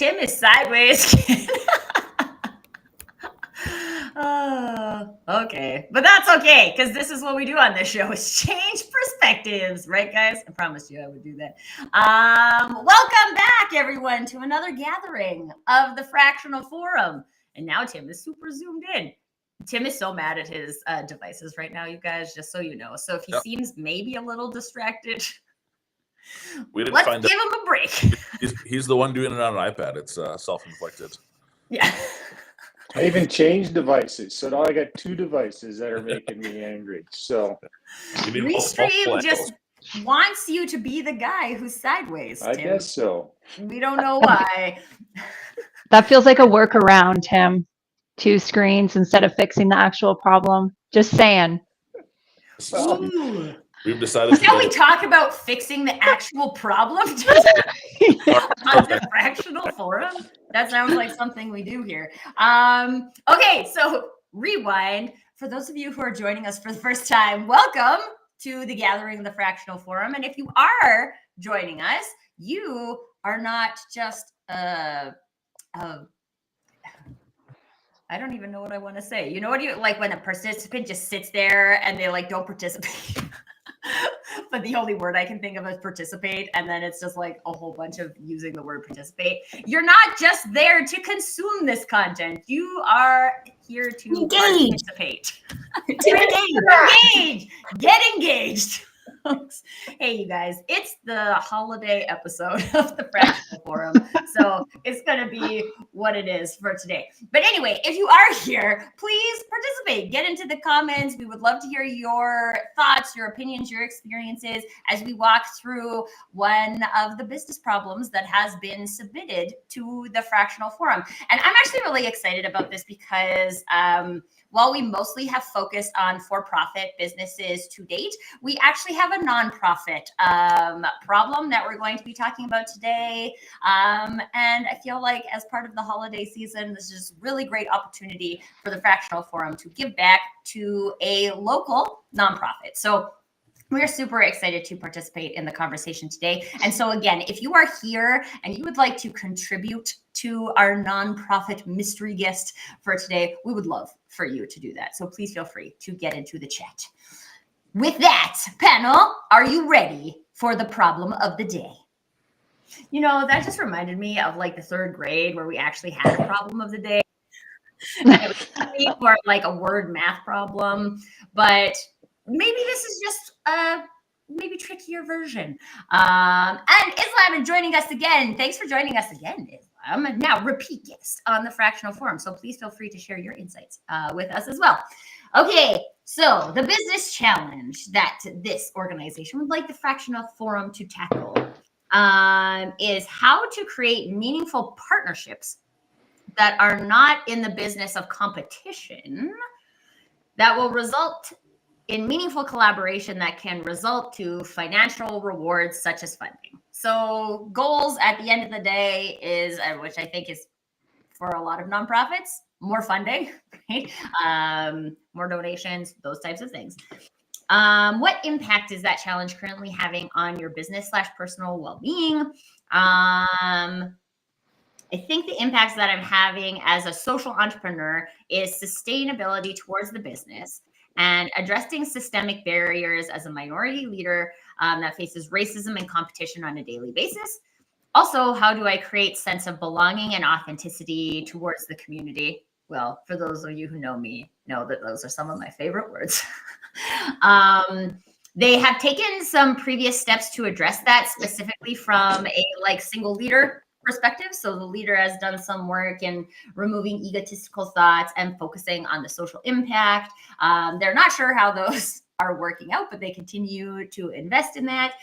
Tim is sideways. Okay, but that's okay, because this is what we do on this show, is change perspectives, right, guys? I promised you I would do that. Welcome back, everyone, to another gathering of the Fractional Forum. And now Tim is super zoomed in. Tim is so mad at his devices right now, you guys, just so you know. So if he seems maybe a little distracted, let's give him a break. He's the one doing it on an iPad. It's self-inflicted. Yeah. I even changed devices, so now I got 2 devices that are making me angry. So Restream just wants you to be the guy who's sideways, Tim. I guess so. We don't know why. That feels like a workaround, Tim. 2 screens instead of fixing the actual problem. Just saying. Ooh. We've decided. Can we talk about fixing the actual problem on the Fractional Forum? That sounds like something we do here. Okay, so rewind. For those of you who are joining us for the first time, welcome to the gathering of the Fractional Forum. And if you are joining us, you are not just I don't even know what I want to say. You know what you like when a participant just sits there and they like don't participate. But the only word I can think of is participate, and then it's just like a whole bunch of using the word participate. You're not just there to consume this content. You are here to participate. Engage. Get engaged. Hey, you guys, it's the holiday episode of the Fractional Forum, so it's going to be what it is for today. But anyway, if you are here, please participate. Get into the comments. We would love to hear your thoughts, your opinions, your experiences as we walk through one of the business problems that has been submitted to the Fractional Forum. And I'm actually really excited about this because while we mostly have focused on for-profit businesses to date, we actually have a nonprofit problem that we're going to be talking about today. And I feel like as part of the holiday season, this is a really great opportunity for the Fractional Forum to give back to a local nonprofit. So we're super excited to participate in the conversation today. And so again, if you are here and you would like to contribute to our nonprofit mystery guest for today, we would love for you to do that. So please feel free to get into the chat. With that, panel, are you ready for the problem of the day? You know, that just reminded me of like the 3rd grade where we actually had a problem of the day. It was more like a word math problem, but maybe this is just a maybe trickier version. And Islam is joining us again. Thanks for joining us again, Islam. Now, repeat guest on the Fractional Forum. So please feel free to share your insights with us as well. Okay, so the business challenge that this organization would like the Fractional Forum to tackle is how to create meaningful partnerships that are not in the business of competition that will result in meaningful collaboration that can result to financial rewards such as funding. So goals at the end of the day is, which I think is for a lot of nonprofits, more funding, right? More donations, those types of things. What impact is that challenge currently having on your business/personal well-being? I think the impacts that I'm having as a social entrepreneur is sustainability towards the business and addressing systemic barriers as a minority leader that faces racism and competition on a daily basis. Also, how do I create sense of belonging and authenticity towards the community? Well, for those of you who know me, know that those are some of my favorite words. They have taken some previous steps to address that, specifically from a single leader perspective. So the leader has done some work in removing egotistical thoughts and focusing on the social impact. They're not sure how those are working out, but they continue to invest in that.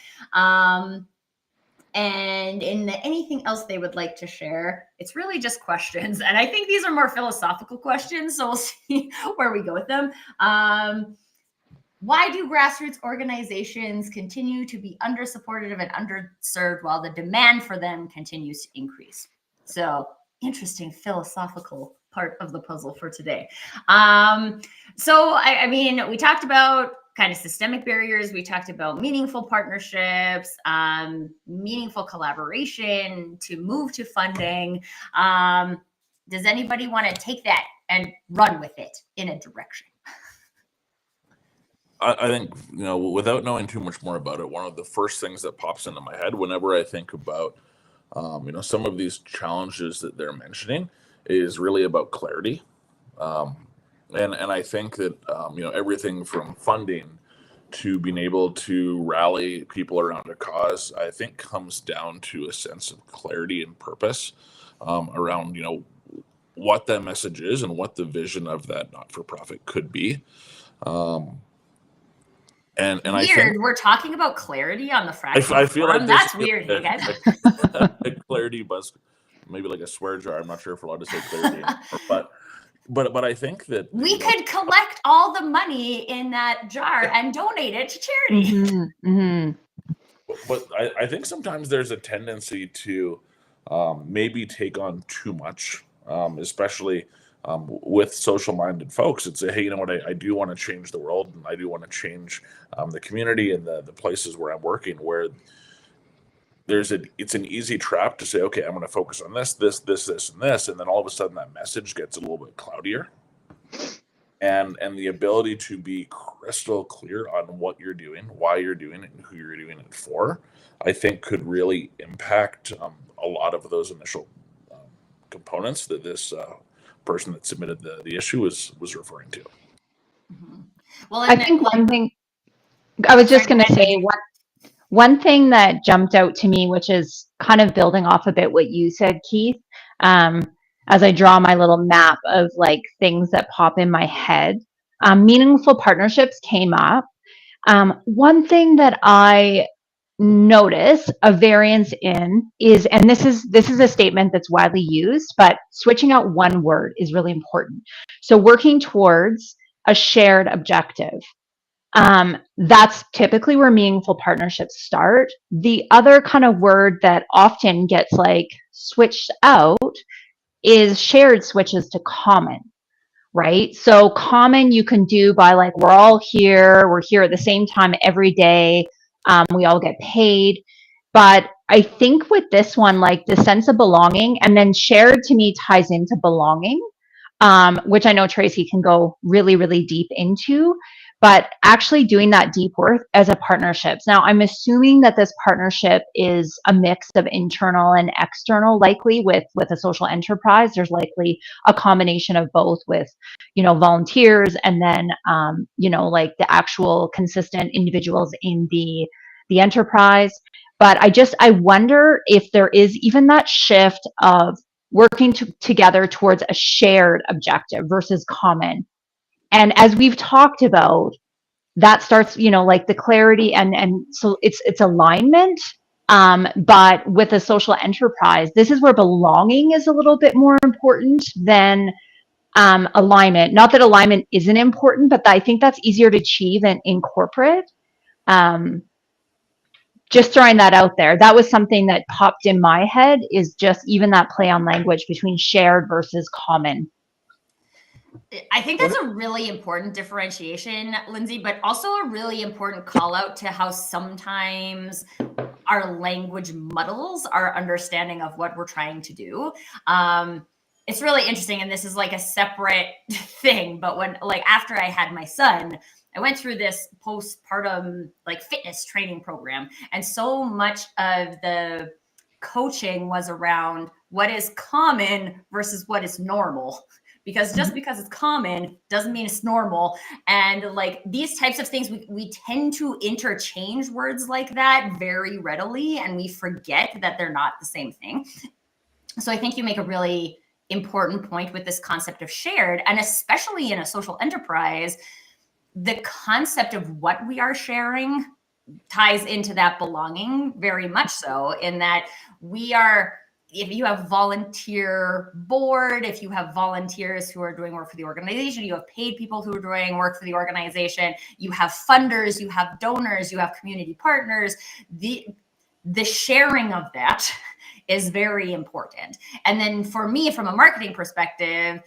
And in anything else they would like to share, it's really just questions. And I think these are more philosophical questions, so we'll see where we go with them. Why do grassroots organizations continue to be under-supported and underserved while the demand for them continues to increase? So interesting philosophical part of the puzzle for today. So, I mean, we talked about kind of systemic barriers. We talked about meaningful partnerships, meaningful collaboration to move to funding. Does anybody want to take that and run with it in a direction? I think, without knowing too much more about it, one of the first things that pops into my head whenever I think about, some of these challenges that they're mentioning is really about clarity. And I think that, everything from funding to being able to rally people around a cause, I think comes down to a sense of clarity and purpose around, what that message is and what the vision of that not-for-profit could be. And I Weird. think We're talking about clarity on the Fractional I feel Forum. like That's weird, hey guys. a clarity buzz, maybe like a swear jar. I'm not sure if we're allowed to say clarity anymore, but I think that We could collect all the money in that jar and donate it to charity. Mm-hmm, mm-hmm. But I think sometimes there's a tendency to maybe take on too much, especially with social-minded folks. It's hey, you know what? I do want to change the world, and I do want to change the community and the places where I'm working. Where it's an easy trap to say, okay, I'm going to focus on this, and this, and then all of a sudden that message gets a little bit cloudier. And the ability to be crystal clear on what you're doing, why you're doing it, and who you're doing it for, I think could really impact a lot of those initial components that this person that submitted the issue was referring to. Mm-hmm. Well, I think one thing I was just going to say, one thing that jumped out to me, which is kind of building off a bit what you said, Keith, as I draw my little map of like things that pop in my head, meaningful partnerships came up. One thing that I notice a variance in is, and this is a statement that's widely used, but switching out one word is really important. So working towards a shared objective. That's typically where meaningful partnerships start. The other kind of word that often gets like switched out is shared switches to common, right? So common you can do by like, we're here at the same time every day. We all get paid. But I think with this one, like the sense of belonging, and then shared to me ties into belonging, which I know Tracy can go really, really deep into. But actually doing that deep work as a partnerships. Now, I'm assuming that this partnership is a mix of internal and external, likely with a social enterprise. There's likely a combination of both with, volunteers and then, like the actual consistent individuals in the enterprise. But I wonder if there is even that shift of working together towards a shared objective versus common. And as we've talked about, that starts, like the clarity and so it's alignment. But with a social enterprise, this is where belonging is a little bit more important than alignment. Not that alignment isn't important, but I think that's easier to achieve in corporate. Just throwing that out there. That was something that popped in my head, is just even that play on language between shared versus common. I think that's a really important differentiation, Lindsay, but also a really important call out to how sometimes our language muddles our understanding of what we're trying to do. It's really interesting, and this is like a separate thing, but after I had my son, I went through this postpartum like fitness training program, and so much of the coaching was around what is common versus what is normal. Because just because it's common doesn't mean it's normal. And like these types of things, we tend to interchange words like that very readily, and we forget that they're not the same thing. So I think you make a really important point with this concept of shared, and especially in a social enterprise, the concept of what we are sharing ties into that belonging very much so, in that if you have volunteer board, if you have volunteers who are doing work for the organization, you have paid people who are doing work for the organization, you have funders, you have donors, you have community partners, the sharing of that is very important. And then for me, from a marketing perspective,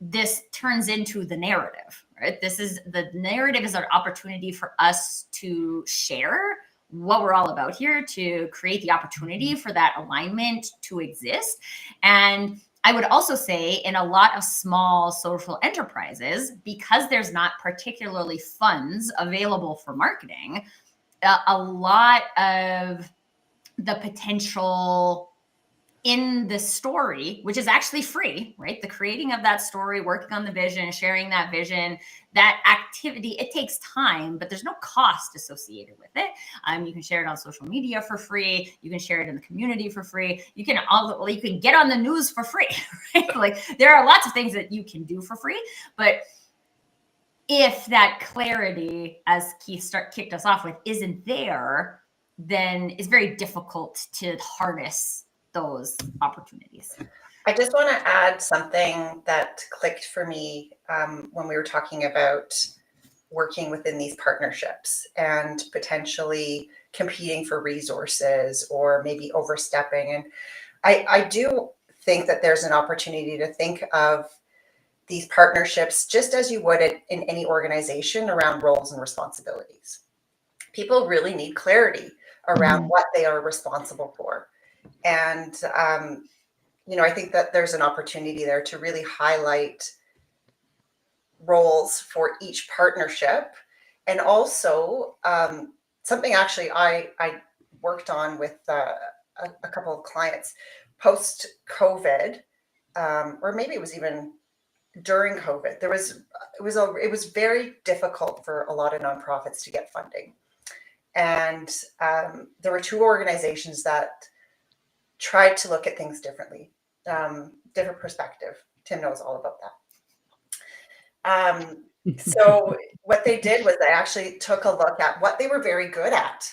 this turns into the narrative, right? The narrative is an opportunity for us to share what we're all about here, to create the opportunity for that alignment to exist. And I would also say in a lot of small social enterprises, because there's not particularly funds available for marketing, a lot of the potential in the story, which is actually free, right? The creating of that story, working on the vision, sharing that vision, that activity, it takes time, but there's no cost associated with it. You can share it on social media for free. You can share it in the community for free. You can get on the news for free, right? Like there are lots of things that you can do for free, but if that clarity, as Keith kicked us off with, isn't there, then it's very difficult to harness those opportunities. I just want to add something that clicked for me when we were talking about working within these partnerships and potentially competing for resources or maybe overstepping. And I do think that there's an opportunity to think of these partnerships just as you would in any organization around roles and responsibilities. People really need clarity around what they are responsible for. And, I think that there's an opportunity there to really highlight roles for each partnership. And also something actually I worked on with a couple of clients post-COVID, or maybe it was even during COVID. It was very difficult for a lot of nonprofits to get funding. And there were two organizations that tried to look at things differently, different perspective. Tim knows all about that. So what they did was they actually took a look at what they were very good at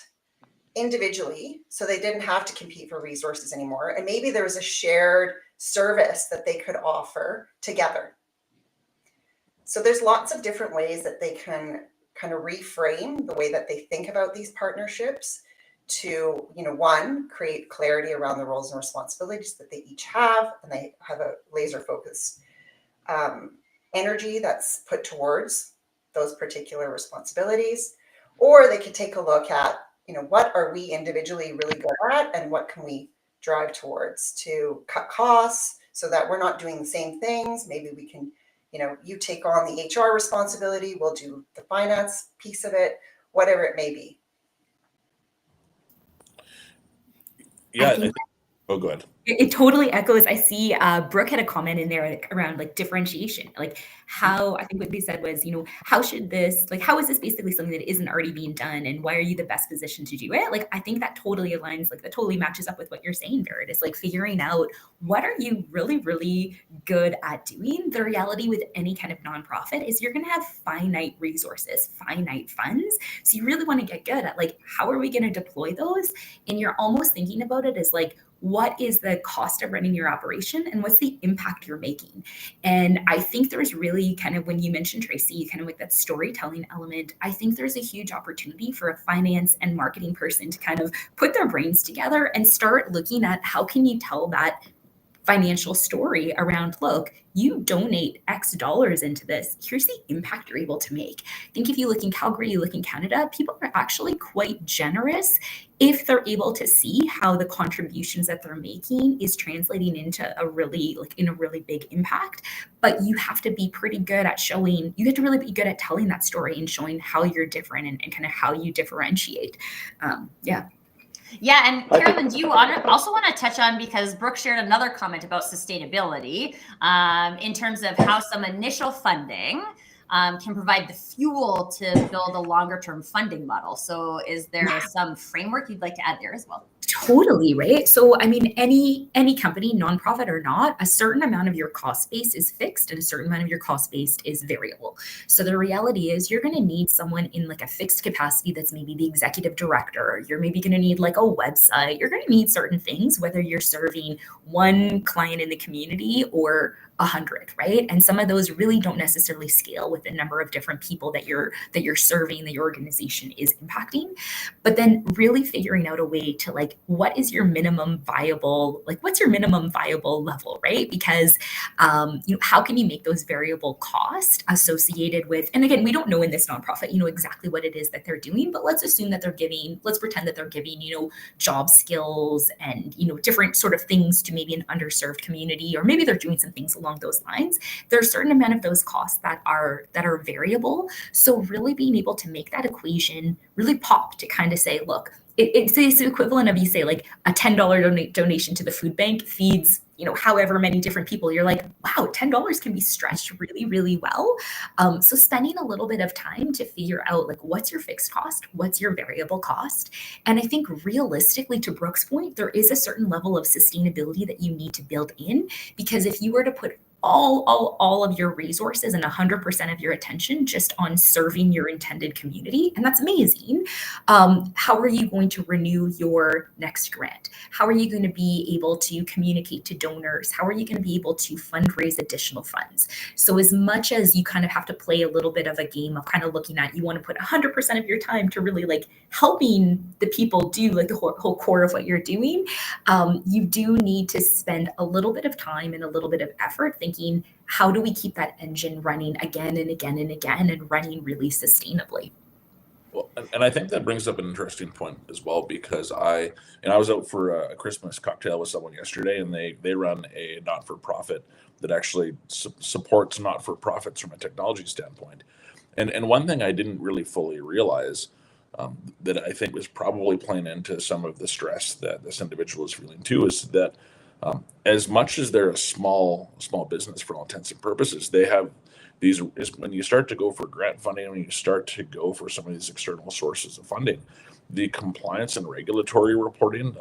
individually, so they didn't have to compete for resources anymore. And maybe there was a shared service that they could offer together. So there's lots of different ways that they can kind of reframe the way that they think about these partnerships to, one, create clarity around the roles and responsibilities that they each have, and they have a laser focused energy that's put towards those particular responsibilities. Or they could take a look at, what are we individually really good at and what can we drive towards to cut costs so that we're not doing the same things. Maybe we can, you take on the HR responsibility, we'll do the finance piece of it, whatever it may be. Yeah. Oh, go ahead. It totally echoes. I see Brooke had a comment in there around differentiation, how I think what they said was, how is this basically something that isn't already being done, and why are you the best position to do it? I think that totally aligns, that totally matches up with what you're saying, Barrett. It's figuring out what are you really, really good at doing. The reality with any kind of nonprofit is you're going to have finite resources, finite funds. So you really want to get good at how are we going to deploy those? And you're almost thinking about it as what is the cost of running your operation and what's the impact you're making? And I think there's really when you mentioned, Tracy, that storytelling element, I think there's a huge opportunity for a finance and marketing person to put their brains together and start looking at how can you tell that financial story around, look, you donate X dollars into this. Here's the impact you're able to make. I think if you look in Calgary, you look in Canada, people are actually quite generous if they're able to see how the contributions that they're making is translating into a really big impact. But you have to be pretty good at showing, you have to really be good at telling that story and showing how you're different and how you differentiate. Yeah, and Carolyn, do you also want to touch on, because Brooke shared another comment about sustainability in terms of how some initial funding can provide the fuel to build a longer term funding model. So is there some framework you'd like to add there as well? Totally, right? So, any company, nonprofit or not, a certain amount of your cost base is fixed and a certain amount of your cost base is variable. So the reality is you're going to need someone in a fixed capacity that's maybe the executive director. You're maybe going to need a website. You're going to need certain things, whether you're serving one client in the community or 100, right? And some of those really don't necessarily scale with the number of different people that you're serving, that your organization is impacting. But then really figuring out a way to what is your minimum viable, like what's your minimum viable level, right? Because how can you make those variable costs associated with, and again, we don't know in this nonprofit, exactly what it is that they're doing, but let's assume that let's pretend that they're giving, job skills and, different sort of things to maybe an underserved community, or maybe they're doing some things along those lines. There's a certain amount of those costs that are variable. So really being able to make that equation really pop to kind of say, look, it's the equivalent of, you say, like a $10 donation to the food bank feeds, however many different people. You're like, wow, $10 can be stretched really, really well. So spending a little bit of time to figure out, like, what's your fixed cost? What's your variable cost? And I think realistically, to Brooke's point, there is a certain level of sustainability that you need to build in, because if you were to put all of your resources and 100% of your attention just on serving your intended community, and that's amazing, how are you going to renew your next grant? How are you going to be able to communicate to donors? How are you going to be able to fundraise additional funds? So as much as you kind of have to play a little bit of a game of kind of looking at, you want to put 100% of your time to really like helping the people do like the whole core of what you're doing, you do need to spend a little bit of time and a little bit of effort thinking, how do we keep that engine running again and again and again and running really sustainably? Well, and I think that brings up an interesting point as well, because I was out for a Christmas cocktail with someone yesterday, and they run a not-for-profit that actually supports not-for-profits from a technology standpoint. And one thing I didn't really fully realize, that I think was probably playing into some of the stress that this individual is feeling too, is that as much as they're a small business for all intents and purposes, they have these, is when you start to go for grant funding, when you start to go for some of these external sources of funding, the compliance and regulatory reporting,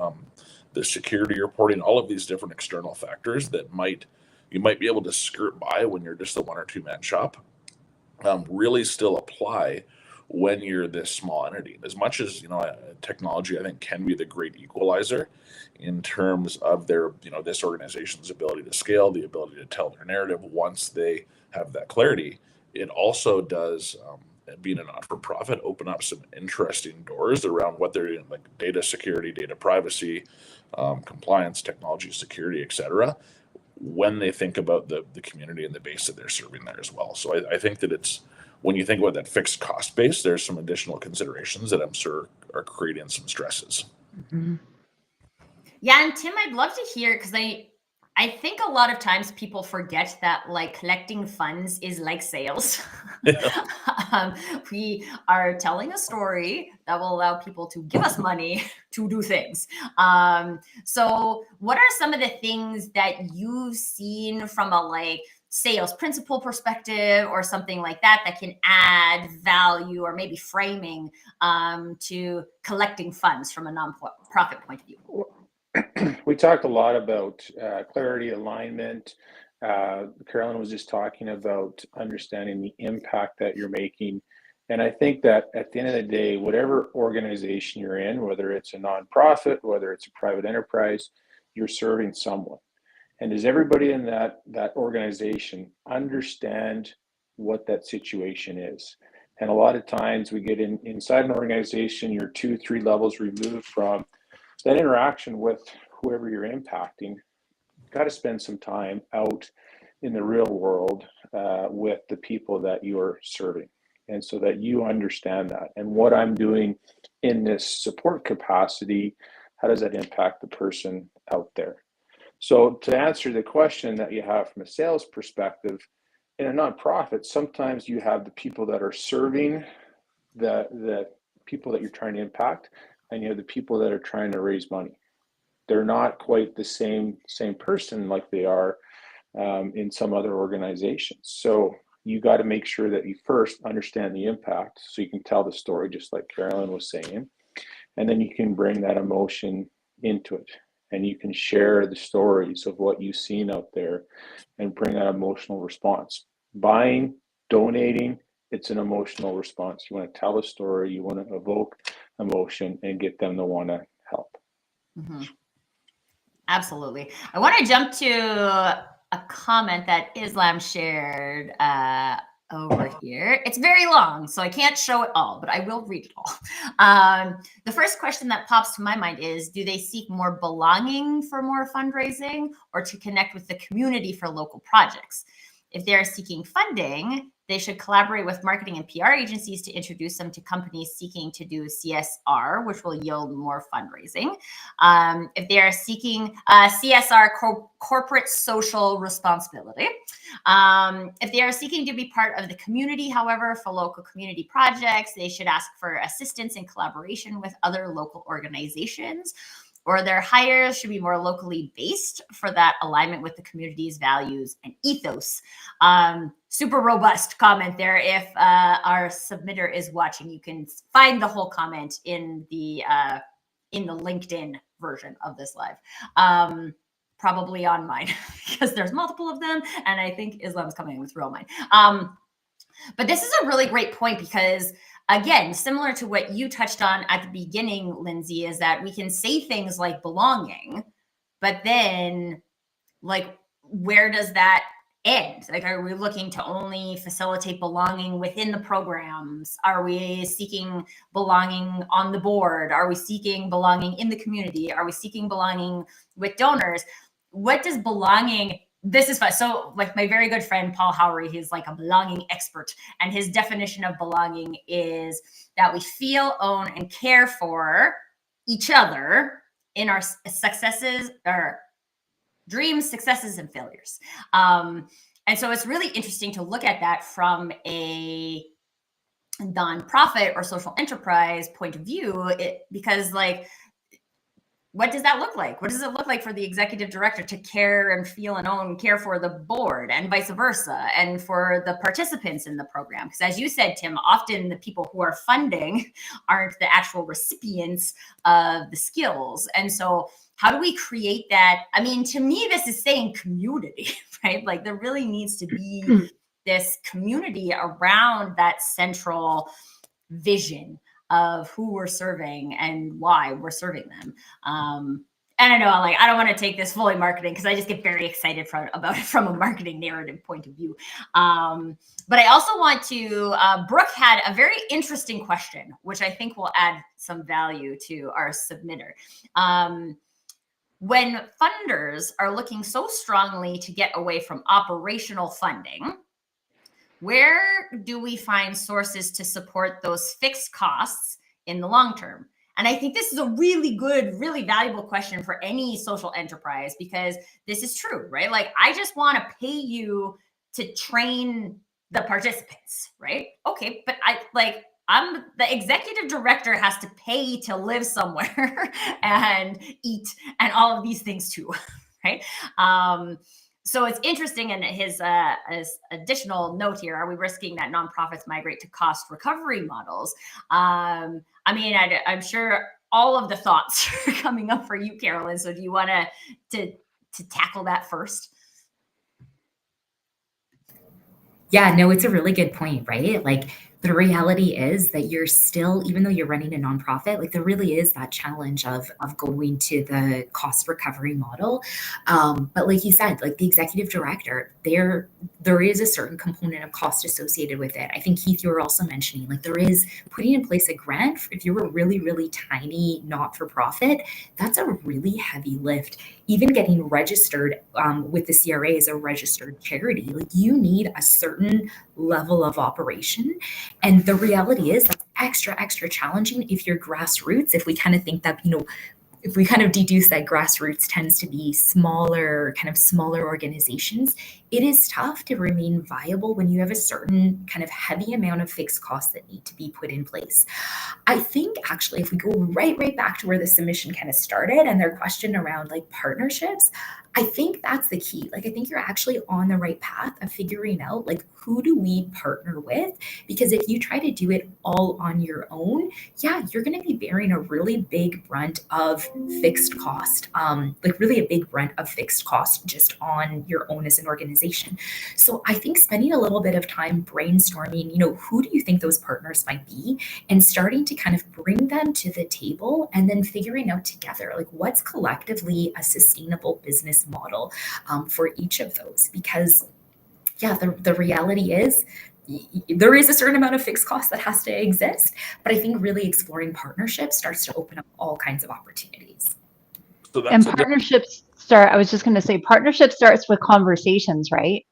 the security reporting, all of these different external factors that you might be able to skirt by when you're just a 1 or 2 man shop, really still apply when you're this small entity. As much as technology, I think, can be the great equalizer in terms of their this organization's ability to scale, the ability to tell their narrative once they have that clarity. It also does, being a not-for-profit, open up some interesting doors around what they're doing, like data security, data privacy, compliance, technology security, etc., when they think about the community and the base that they're serving there as well. So I think that it's, when you think about that fixed cost base, there's some additional considerations that I'm sure are creating some stresses. Mm-hmm. Yeah, and Tim, I'd love to hear, because I think a lot of times people forget that like collecting funds is like sales. We are telling a story that will allow people to give us money to do things. So what are some of the things that you've seen from a like sales principle perspective or something like that can add value, or maybe framing to collecting funds from a nonprofit point of view? We talked a lot about clarity, alignment. Carolyn was just talking about understanding the impact that you're making. And I think that at the end of the day, whatever organization you're in, whether it's a nonprofit, whether it's a private enterprise, you're serving someone. And does everybody in that organization understand what that situation is? And a lot of times we get inside an organization, you're 2-3 levels removed from that interaction with whoever you're impacting. You've got to spend some time out in the real world with the people that you're serving, and so that you understand that. And what I'm doing in this support capacity, how does that impact the person out there? So to answer the question that you have from a sales perspective, in a nonprofit, sometimes you have the people that are serving the people that you're trying to impact, and you have the people that are trying to raise money. They're not quite the same person like they are in some other organizations. So you got to make sure that you first understand the impact, so you can tell the story, just like Carolyn was saying, and then you can bring that emotion into it, and you can share the stories of what you've seen out there and bring that emotional response. Buying, donating, it's an emotional response. You want to tell a story, you want to evoke emotion and get them to want to help. Mm-hmm. Absolutely. I want to jump to a comment that Islam shared over here. It's very long, so I can't show it all, but I will read it all. The first question that pops to my mind is, do they seek more belonging for more fundraising or to connect with the community for local projects? If they are seeking funding, they should collaborate with marketing and PR agencies to introduce them to companies seeking to do CSR, which will yield more fundraising. If they are seeking CSR, corporate social responsibility. If they are seeking to be part of the community, however, for local community projects, they should ask for assistance in collaboration with other local organizations, or their hires should be more locally based for that alignment with the community's values and ethos. Super robust comment there. If our submitter is watching, you can find the whole comment in the LinkedIn version of this live. Probably on mine because there's multiple of them, and I think Islam's coming with real mine. But this is a really great point because, again, similar to what you touched on at the beginning, Lindsay, is that we can say things like belonging, but then, like, where does that end? Like, are we looking to only facilitate belonging within the programs? Are we seeking belonging on the board? Are we seeking belonging in the community? Are we seeking belonging with donors? What does belonging... This is fun. So, like, my very good friend Paul Howery, he's like a belonging expert, and his definition of belonging is that we feel, own, and care for each other in our successes, or dreams, successes, and failures. And so it's really interesting to look at that from a nonprofit or social enterprise point of view, because, like, what does that look like? What does it look like for the executive director to care and feel and own, care for the board, and vice versa, and for the participants in the program? Because as you said, Tim, often the people who are funding aren't the actual recipients of the skills. And so how do we create that? I mean, to me, this is saying community, right? Like, there really needs to be this community around that central vision of who we're serving and why we're serving them. And I know, like, I don't want to take this fully marketing because I just get very excited about it from a marketing narrative point of view. But I also want to, Brooke had a very interesting question, which I think will add some value to our submitter. When funders are looking so strongly to get away from operational funding, where do we find sources to support those fixed costs in the long term? And I think this is a really good, really valuable question for any social enterprise, because this is true, right? Like, I just want to pay you to train the participants, right? Okay, but I'm the executive director, has to pay to live somewhere and eat and all of these things too, right? So it's interesting, and his additional note here, are we risking that nonprofits migrate to cost recovery models? I mean, I'm sure all of the thoughts are coming up for you, Carolyn. So do you want to tackle that first? Yeah, no, it's a really good point, right? Like, the reality is that you're still, even though you're running a nonprofit, like, there really is that challenge of going to the cost recovery model. But like you said, like, the executive director, there is a certain component of cost associated with it. I think, Keith, you were also mentioning, like, there is putting in place a grant. If you're a really, really tiny not-for-profit, that's a really heavy lift. Even getting registered with the CRA as a registered charity, like, you need a certain level of operation. And the reality is that's extra challenging if you're grassroots. If we kind of think that, if we kind of deduce that grassroots tends to be smaller organizations, it is tough to remain viable when you have a certain kind of heavy amount of fixed costs that need to be put in place. I think, actually, if we go right back to where the submission kind of started and their question around, like, partnerships, I think that's the key. Like, I think you're actually on the right path of figuring out, like, who do we partner with? Because if you try to do it all on your own, yeah, you're going to be bearing a really big brunt of fixed cost, really a big brunt of fixed cost just on your own as an organization. So I think spending a little bit of time brainstorming, who do you think those partners might be, and starting to kind of bring them to the table, and then figuring out together, like, what's collectively a sustainable business model for each of those. Because, yeah, the reality is, there is a certain amount of fixed cost that has to exist. But I think really exploring partnerships starts to open up all kinds of opportunities. So And that's partnerships start, I was just going to say, partnership starts with conversations, right?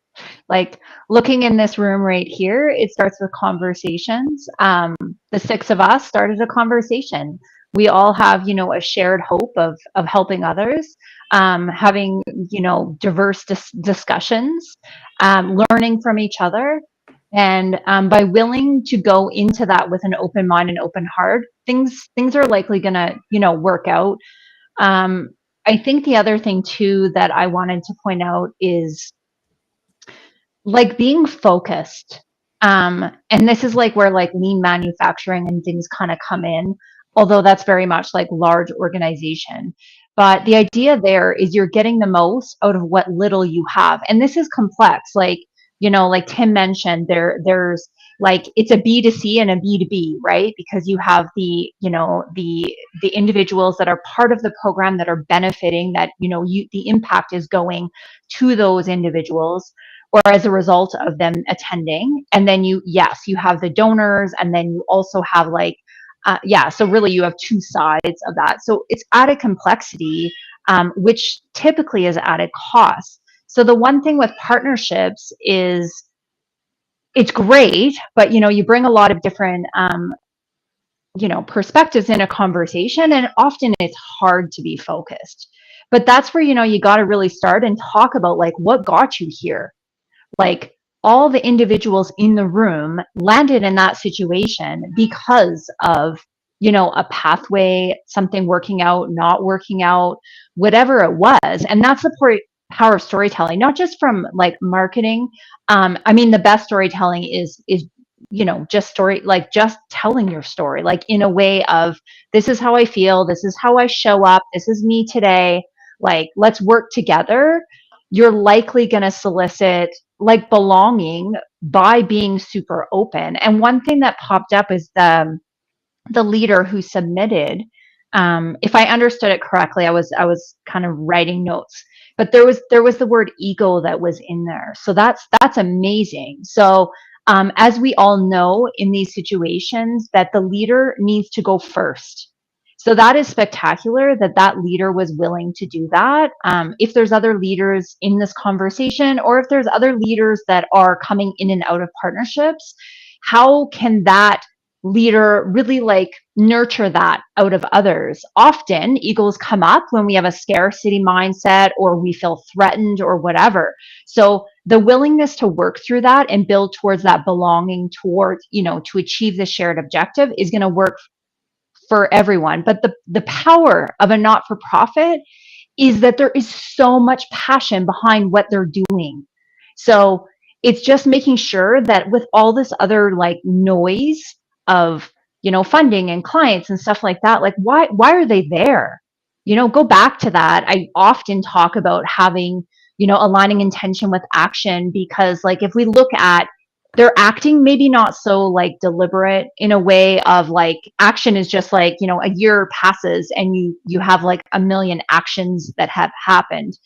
Like looking in this room right here, it starts with conversations. The six of us started a conversation. We all have, a shared hope of helping others, having, diverse discussions, learning from each other. And by willing to go into that with an open mind and open heart, things are likely going to, work out. I think the other thing too that I wanted to point out is like being focused. And this is like where like lean manufacturing and things kind of come in, although that's very much like large organization. But the idea there is you're getting the most out of what little you have. And this is complex. Like, like Tim mentioned, there's like it's a B2C and a B2B, right? Because you have the, the individuals that are part of the program that are benefiting, that, the impact is going to those individuals, or as a result of them attending. And then you have the donors, and then you also have like, so really you have two sides of that. So it's added complexity, which typically is added cost. So the one thing with partnerships is it's great, but you bring a lot of different, perspectives in a conversation, and often it's hard to be focused. But that's where, you got to really start and talk about like what got you here. Like all the individuals in the room landed in that situation because of, a pathway, something working out, not working out, whatever it was. And that's the power of storytelling, not just from like marketing. I mean, the best storytelling is, just telling your story, like in a way of, this is how I feel, this is how I show up, this is me today, like, let's work together. You're likely going to solicit like belonging by being super open. And one thing that popped up is the leader who submitted. If I understood it correctly, I was kind of writing notes, but there was the word ego that was in there. So that's amazing. So as we all know in these situations, that the leader needs to go first. So that is spectacular that leader was willing to do that. If there's other leaders in this conversation, or if there's other leaders that are coming in and out of partnerships, how can that leader really like nurture that out of others? Often egos come up when we have a scarcity mindset, or we feel threatened, or whatever. So the willingness to work through that and build towards that belonging, towards, to achieve the shared objective, is going to work for everyone. But the power of a not-for-profit is that there is so much passion behind what they're doing. So it's just making sure that with all this other like noise of, funding and clients and stuff like that, like why are they there? Go back to that. I often talk about having, aligning intention with action, because like if we look at their acting, maybe not so like deliberate, in a way of like action is just like, a year passes and you have like a million actions that have happened.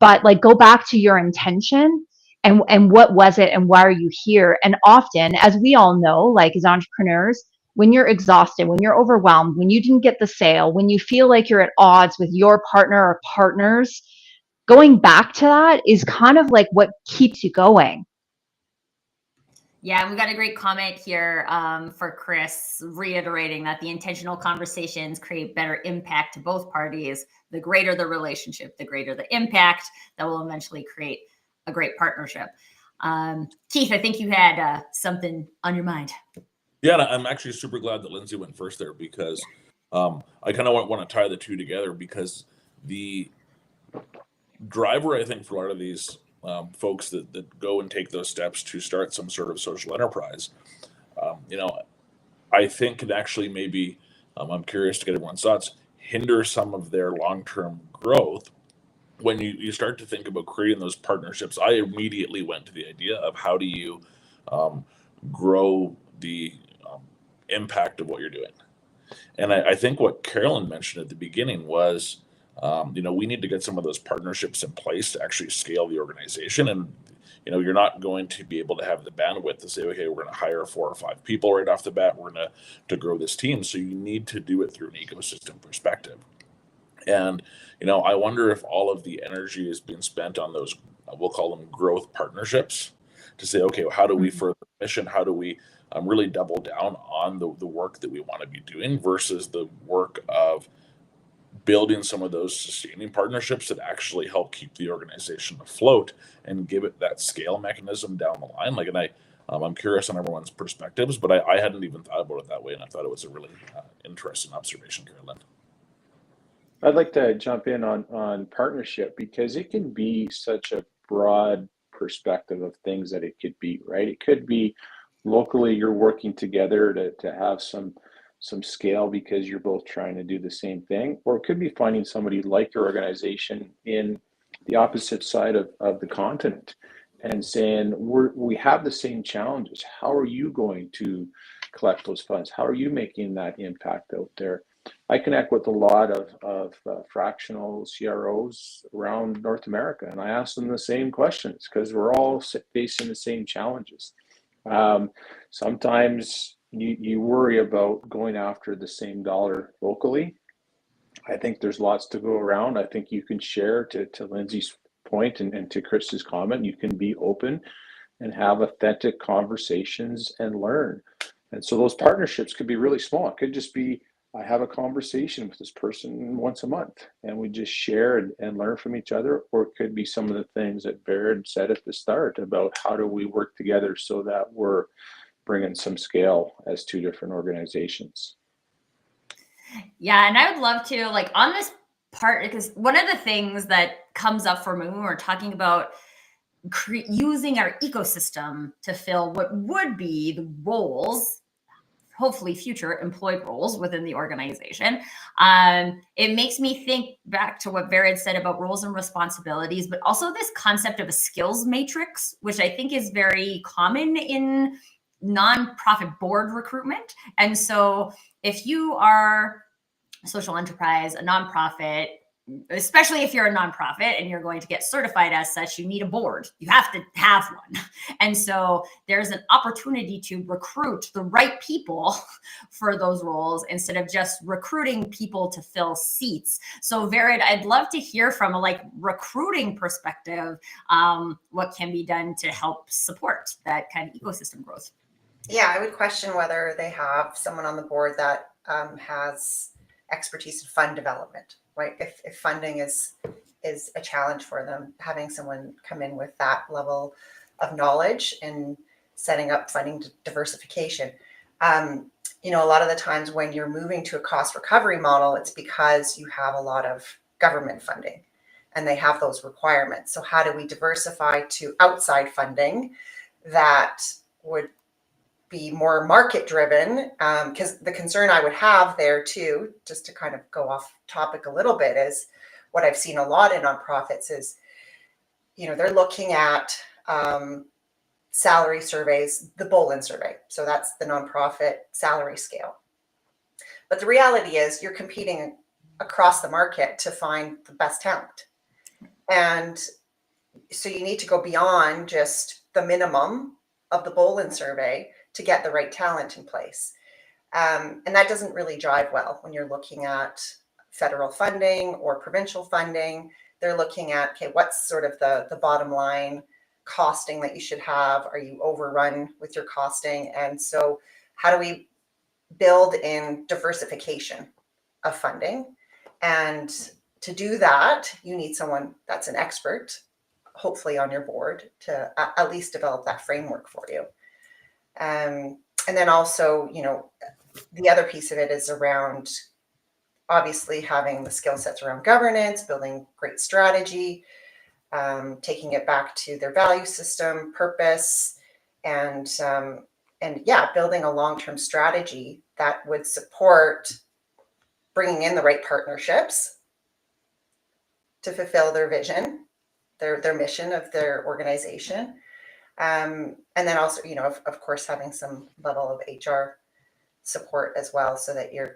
But like go back to your intention, and what was it, and why are you here? And often, as we all know, like as entrepreneurs, when you're exhausted, when you're overwhelmed, when you didn't get the sale, when you feel like you're at odds with your partner or partners, going back to that is kind of like what keeps you going. Yeah, and we got a great comment here for Chris, reiterating that the intentional conversations create better impact to both parties. The greater the relationship, the greater the impact that will eventually create a great partnership. Keith, I think you had something on your mind. Yeah, and I'm actually super glad that Lindsay went first there, because I kind of want to tie the two together, because the driver, I think, for a lot of these folks that go and take those steps to start some sort of social enterprise, I think it actually maybe, I'm curious to get everyone's thoughts, hinder some of their long-term growth. When you start to think about creating those partnerships, I immediately went to the idea of how do you grow the impact of what you're doing. And I think what Carolyn mentioned at the beginning was, we need to get some of those partnerships in place to actually scale the organization. And, you're not going to be able to have the bandwidth to say, okay, we're going to hire 4 or 5 people right off the bat. We're going to grow this team. So you need to do it through an ecosystem perspective. And, I wonder if all of the energy is being spent on those, we'll call them growth partnerships, to say, okay, well, how do we further the mission? How do we really double down on the work that we want to be doing versus the work of building some of those sustaining partnerships that actually help keep the organization afloat and give it that scale mechanism down the line. Like, and I'm curious on everyone's perspectives, but I hadn't even thought about it that way, and I thought it was a really interesting observation, Carolyn. I'd like to jump in on partnership, because it can be such a broad perspective of things that it could be, right? It could be locally you're working together to have some scale because you're both trying to do the same thing, or it could be finding somebody like your organization in the opposite side of the continent and saying, we have the same challenges. How are you going to collect those funds? How are you making that impact out there? I connect with a lot of fractional CROs around North America, and I ask them the same questions because we're all facing the same challenges. Sometimes you worry about going after the same dollar locally. I think there's lots to go around. I think you can share, to Lindsay's point and to Chris's comment, you can be open and have authentic conversations and learn. And so those partnerships could be really small. It could just be, I have a conversation with this person once a month and we just share and learn from each other. Or it could be some of the things that Baird said at the start about how do we work together so that we're bringing some scale as 2 different organizations. Yeah, and I would love to, like, on this part, because one of the things that comes up for me when we're talking about using our ecosystem to fill what would be the roles, hopefully future employed roles within the organization. It makes me think back to what Vered said about roles and responsibilities, but also this concept of a skills matrix, which I think is very common in nonprofit board recruitment. And so if you are a social enterprise, a nonprofit, especially if you're a nonprofit and you're going to get certified as such, you need a board. You have to have one. And so there's an opportunity to recruit the right people for those roles instead of just recruiting people to fill seats. So Vered, I'd love to hear from a recruiting perspective, what can be done to help support that kind of ecosystem growth. Yeah, I would question whether they have someone on the board that has expertise in fund development. Right? If funding is a challenge for them, having someone come in with that level of knowledge and setting up funding diversification. A lot of the times when you're moving to a cost recovery model, it's because you have a lot of government funding and they have those requirements. So how do we diversify to outside funding that would be more market driven? Because the concern I would have there too, just to kind of go off topic a little bit, is what I've seen a lot in nonprofits is, they're looking at salary surveys, the Bolin survey. So that's the nonprofit salary scale. But the reality is you're competing across the market to find the best talent. And so you need to go beyond just the minimum of the Bolin survey to get the right talent in place. And that doesn't really drive well when you're looking at federal funding or provincial funding. They're looking at, okay, what's sort of the bottom line costing that you should have? Are you overrun with your costing? And so how do we build in diversification of funding? And to do that, you need someone that's an expert, hopefully on your board, to at least develop that framework for you. And then also, the other piece of it is around obviously having the skill sets around governance, building great strategy, taking it back to their value system, purpose, and building a long-term strategy that would support bringing in the right partnerships to fulfill their vision, their mission of their organization. And then also, of course, having some level of HR support as well, so that you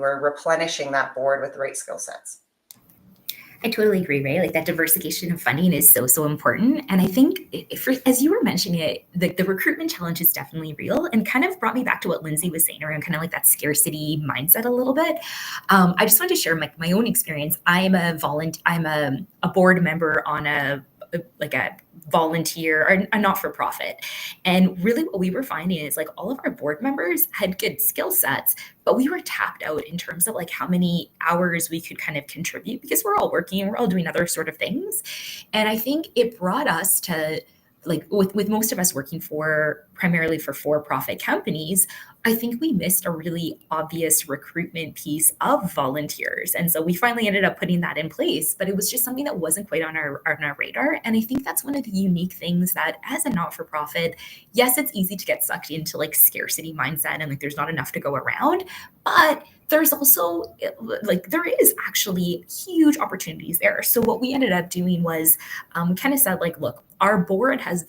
are replenishing that board with the right skill sets. I totally agree, right? Like that diversification of funding is so important. And I think, as you were mentioning it, the recruitment challenge is definitely real, and kind of brought me back to what Lindsay was saying around kind of like that scarcity mindset a little bit. I just wanted to share my own experience. I'm a board member on a volunteer or a not-for-profit. And really what we were finding is like all of our board members had good skill sets, but we were tapped out in terms of like how many hours we could kind of contribute, because we're all working and we're all doing other sort of things. And I think it brought us to, like, with most of us working primarily for-profit companies, I think we missed a really obvious recruitment piece of volunteers. And so we finally ended up putting that in place, but it was just something that wasn't quite on our radar. And I think that's one of the unique things that, as a not-for-profit, yes, it's easy to get sucked into like scarcity mindset and like there's not enough to go around, but there's also like there is actually huge opportunities there. So what we ended up doing was kind of said like, look, our board has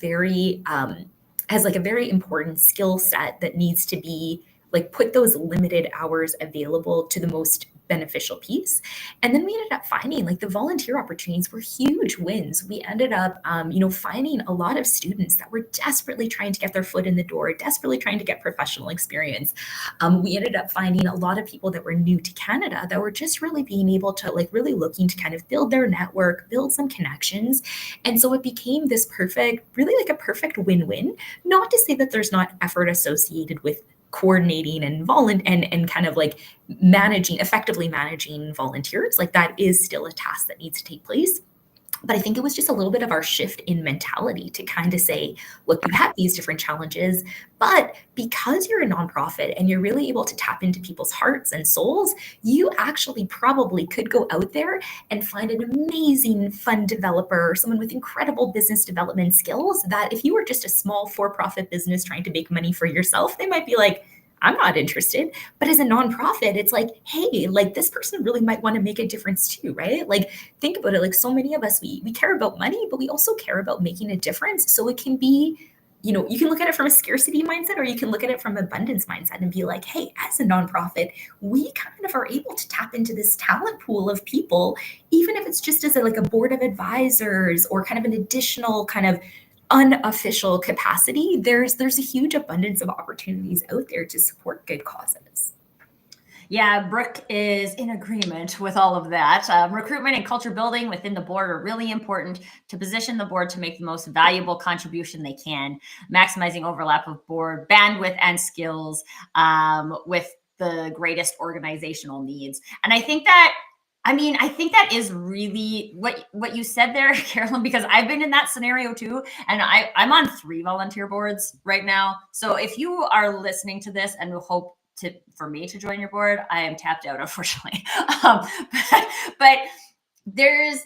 like a very important skill set that needs to be like put those limited hours available to the most beneficial piece. And then we ended up finding like the volunteer opportunities were huge wins. We ended up, finding a lot of students that were desperately trying to get their foot in the door, desperately trying to get professional experience. We ended up finding a lot of people that were new to Canada that were just really being able to like really looking to kind of build their network, build some connections. And so it became this really like a perfect win-win. Not to say that there's not effort associated with coordinating and kind of like effectively managing volunteers. Like that is still a task that needs to take place. But I think it was just a little bit of our shift in mentality to kind of say, look, you have these different challenges, but because you're a nonprofit and you're really able to tap into people's hearts and souls, you actually probably could go out there and find an amazing fund developer, someone with incredible business development skills that if you were just a small for-profit business trying to make money for yourself, they might be like, I'm not interested. But as a nonprofit, it's like, hey, like this person really might want to make a difference too, right? Like think about it, like so many of us, we care about money, but we also care about making a difference. So it can be, you can look at it from a scarcity mindset, or you can look at it from abundance mindset and be like, hey, as a nonprofit, we kind of are able to tap into this talent pool of people, even if it's just as like a board of advisors or kind of an additional kind of unofficial capacity. There's a huge abundance of opportunities out there to support good causes. Yeah, Brooke is in agreement with all of that. Recruitment and culture building within the board are really important to position the board to make the most valuable contribution they can, maximizing overlap of board bandwidth and skills with the greatest organizational needs. And I think that is really what you said there, Carolyn, because I've been in that scenario too. And I'm on 3 volunteer boards right now. So if you are listening to this and hope for me to join your board, I am tapped out, unfortunately. But there's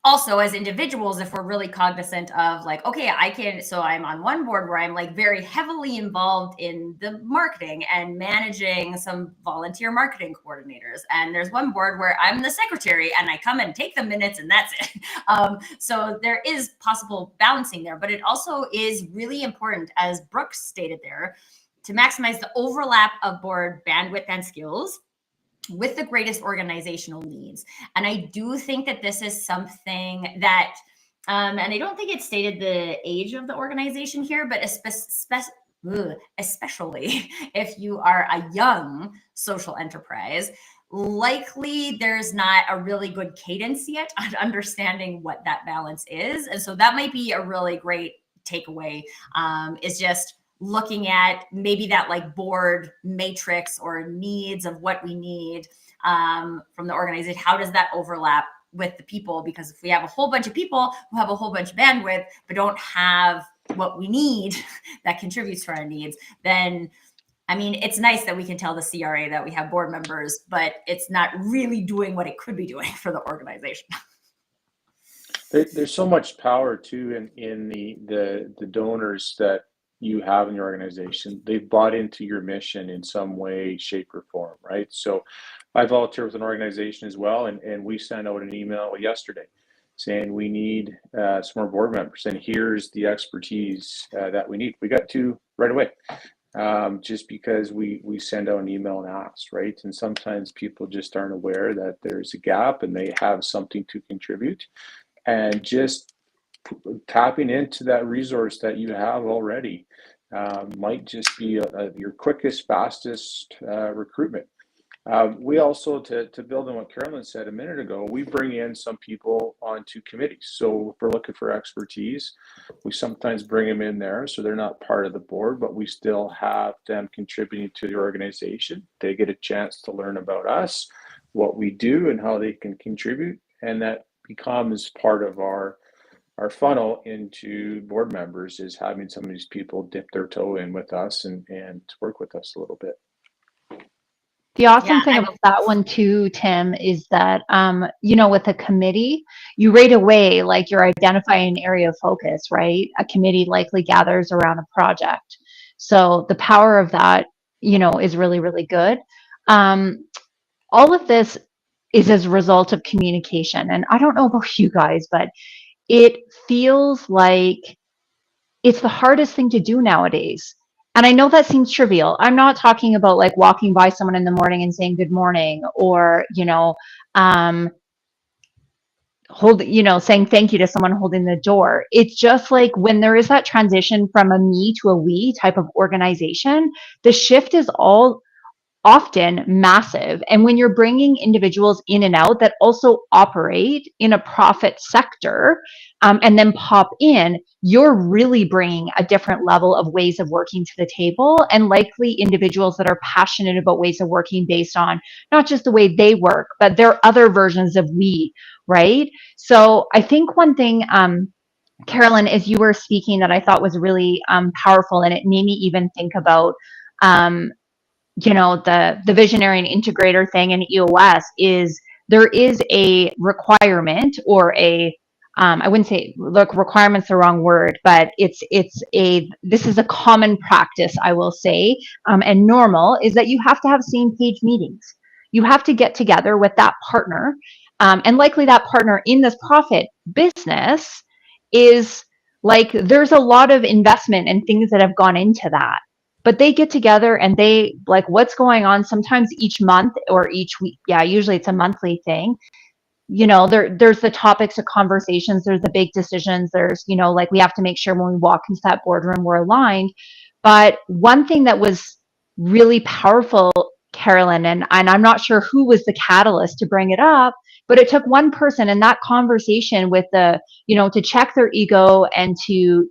also, as individuals, if we're really cognizant of like, okay, so I'm on one board where I'm like very heavily involved in the marketing and managing some volunteer marketing coordinators. And there's one board where I'm the secretary and I come and take the minutes and that's it. So there is possible balancing there, but it also is really important, as Brooke stated there, to maximize the overlap of board bandwidth and skills with the greatest organizational needs. And I do think that this is something that, and I don't think it stated the age of the organization here, but especially if you are a young social enterprise, likely there's not a really good cadence yet on understanding what that balance is. And so that might be a really great takeaway, is just looking at maybe that like board matrix or needs of what we need from the organization. How does that overlap with the people? Because if we have a whole bunch of people who have a whole bunch of bandwidth, but don't have what we need that contributes to our needs, then it's nice that we can tell the CRA that we have board members, but it's not really doing what it could be doing for the organization. There's so much power too in the donors that you have in your organization. They've bought into your mission in some way, shape, or form, right? So I volunteer with an organization as well, and we sent out an email yesterday saying we need some more board members, and here's the expertise that we need. We got 2 right away. just because we send out an email and ask, right? And sometimes people just aren't aware that there's a gap and they have something to contribute, and just tapping into that resource that you have already might just be your quickest, fastest recruitment. We also, to build on what Carolyn said a minute ago, we bring in some people onto committees. So if we're looking for expertise, we sometimes bring them in there. So they're not part of the board, but we still have them contributing to the organization. They get a chance to learn about us, what we do, and how they can contribute. And that becomes part of our funnel into board members, is having some of these people dip their toe in with us and work with us a little bit. The awesome thing about that one too, Tim, is that, with a committee, you right away, like, you're identifying an area of focus, right? A committee likely gathers around a project. So the power of that, is really, really good. All of this is as a result of communication. And I don't know about you guys, but it feels like it's the hardest thing to do nowadays. And I know that seems trivial. I'm not talking about like walking by someone in the morning and saying good morning, or, saying thank you to someone holding the door. It's just like when there is that transition from a me to a we type of organization, the shift is all often massive. And when you're bringing individuals in and out that also operate in a profit sector, and then pop in, you're really bringing a different level of ways of working to the table, and likely individuals that are passionate about ways of working based on not just the way they work, but their other versions of we, right? So I think one thing, Carolyn, as you were speaking, that I thought was really powerful, and it made me even think about the visionary and integrator thing in EOS, is there is a requirement, or I wouldn't say, look, requirement's the wrong word, but this is a common practice, I will say, and normal, is that you have to have same page meetings. You have to get together with that partner, and likely that partner in this profit business is like, there's a lot of investment and things that have gone into that. But they get together and they like, what's going on, sometimes each month or each week. Yeah, usually it's a monthly thing. There's the topics of conversations, there's the big decisions, there's, like, we have to make sure when we walk into that boardroom, we're aligned. But one thing that was really powerful, Carolyn, and I'm not sure who was the catalyst to bring it up, but it took one person in that conversation with to check their ego and to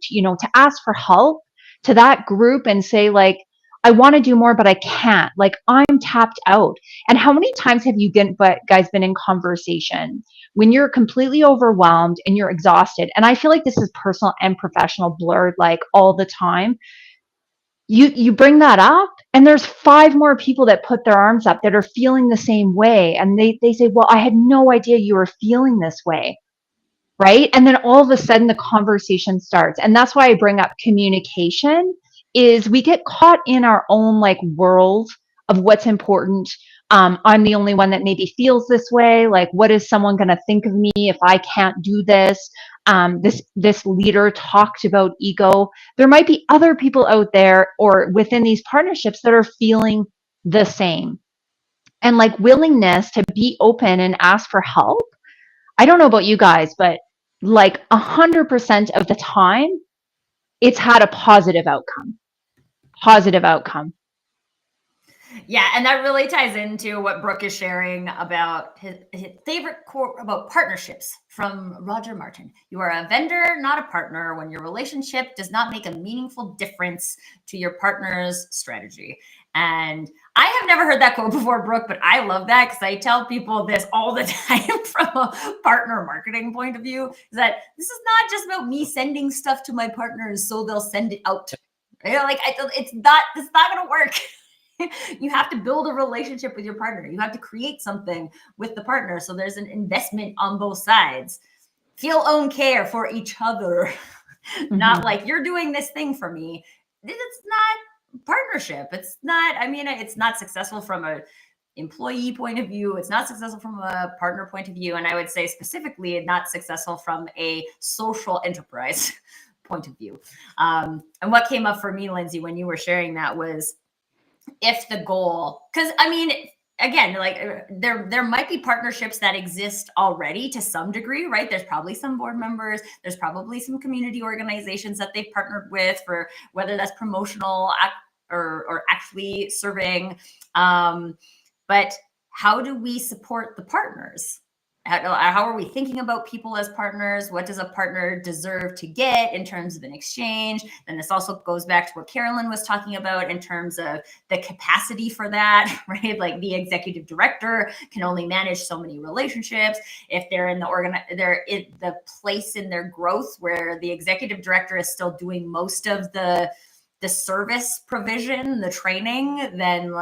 ask for help to that group and say, like, I want to do more, but I can't. Like, I'm tapped out. And how many times have you guys been in conversation when you're completely overwhelmed and you're exhausted? And I feel like this is personal and professional blurred, like, all the time. You bring that up, and there's 5 more people that put their arms up that are feeling the same way. And they say, well, I had no idea you were feeling this way. Right. And then all of a sudden the conversation starts. And that's why I bring up communication, is we get caught in our own like world of what's important. I'm the only one that maybe feels this way. Like, what is someone going to think of me if I can't do this? This leader talked about ego. There might be other people out there or within these partnerships that are feeling the same. And like, willingness to be open and ask for help. I don't know about you guys, but like 100% of the time, it's had a positive outcome. Yeah, and that really ties into what Brooke is sharing about his favorite quote about partnerships from Roger Martin. You are a vendor, not a partner, when your relationship does not make a meaningful difference to your partner's strategy. And I have never heard that quote before, Brooke, but I love that, because I tell people this all the time from a partner marketing point of view, is that this is not just about me sending stuff to my partners so they'll send it out. It's not going to work. You have to build a relationship with your partner. You have to create something with the partner. So there's an investment on both sides. Feel own care for each other. Mm-hmm. Not like, you're doing this thing for me. It's not partnership. It's not successful from a employee point of view. It's not successful from a partner point of view. And I would say specifically not successful from a social enterprise point of view. And what came up for me, Lindsay, when you were sharing that was if the goal, because I mean, again, like there might be partnerships that exist already to some degree, right? There's probably some board members, there's probably some community organizations that they've partnered with for whether that's promotional or actually serving. But how do we support the partners? How are we thinking about people as partners? What does a partner deserve to get in terms of an exchange? And this also goes back to what Carolyn was talking about in terms of the capacity for that, right? Like the executive director can only manage so many relationships. If they're in the place in their growth where the executive director is still doing most of the service provision, the training, then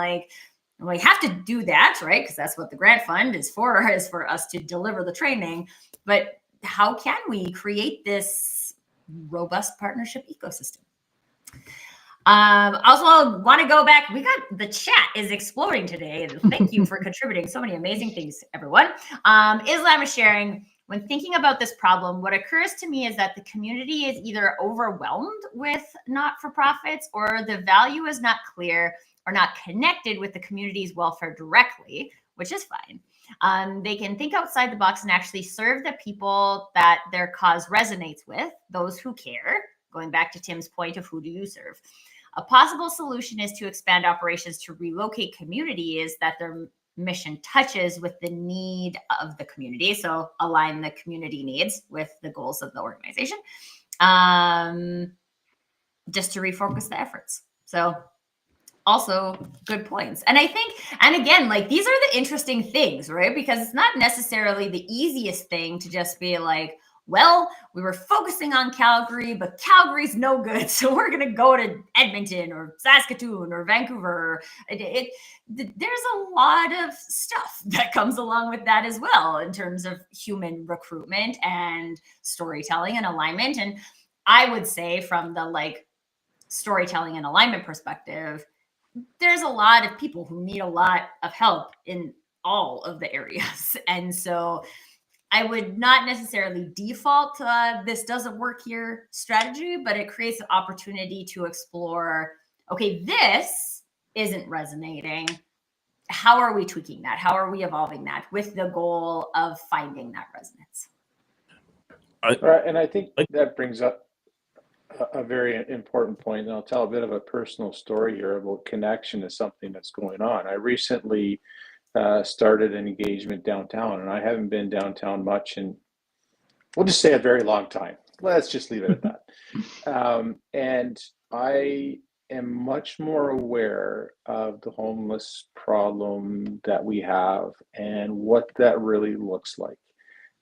we have to do that, right? Because that's what the grant fund is for us to deliver the training. But how can we create this robust partnership ecosystem? Also, want to go back. The chat is exploding today. Thank you for contributing so many amazing things, everyone. Islam is sharing, when thinking about this problem, what occurs to me is that the community is either overwhelmed with not-for-profits or the value is not clear or not connected with the community's welfare directly, which is fine. They can think outside the box and actually serve the people that their cause resonates with, those who care, going back to Tim's point of who do you serve. A possible solution is to expand operations to relocate communities that their mission touches with the need of the community. So align the community needs with the goals of the organization, just to refocus the efforts. So also good points. And I think, and again, like these are the interesting things, right? Because it's not necessarily the easiest thing to just be like, well, we were focusing on Calgary, but Calgary's no good. So we're going to go to Edmonton or Saskatoon or Vancouver. There's a lot of stuff that comes along with that as well in terms of human recruitment and storytelling and alignment. And I would say from the storytelling and alignment perspective, there's a lot of people who need a lot of help in all of the areas. And so I would not necessarily default to this doesn't work here strategy, but it creates an opportunity to explore, okay, this isn't resonating. How are we tweaking that? How are we evolving that with the goal of finding that resonance? Right, and I think that brings up a very important point, and I'll tell a bit of a personal story here about connection to something that's going on. I recently started an engagement downtown, and I haven't been downtown much in, we'll just say, a very long time. Let's just leave it at that. And I am much more aware of the homeless problem that we have and what that really looks like.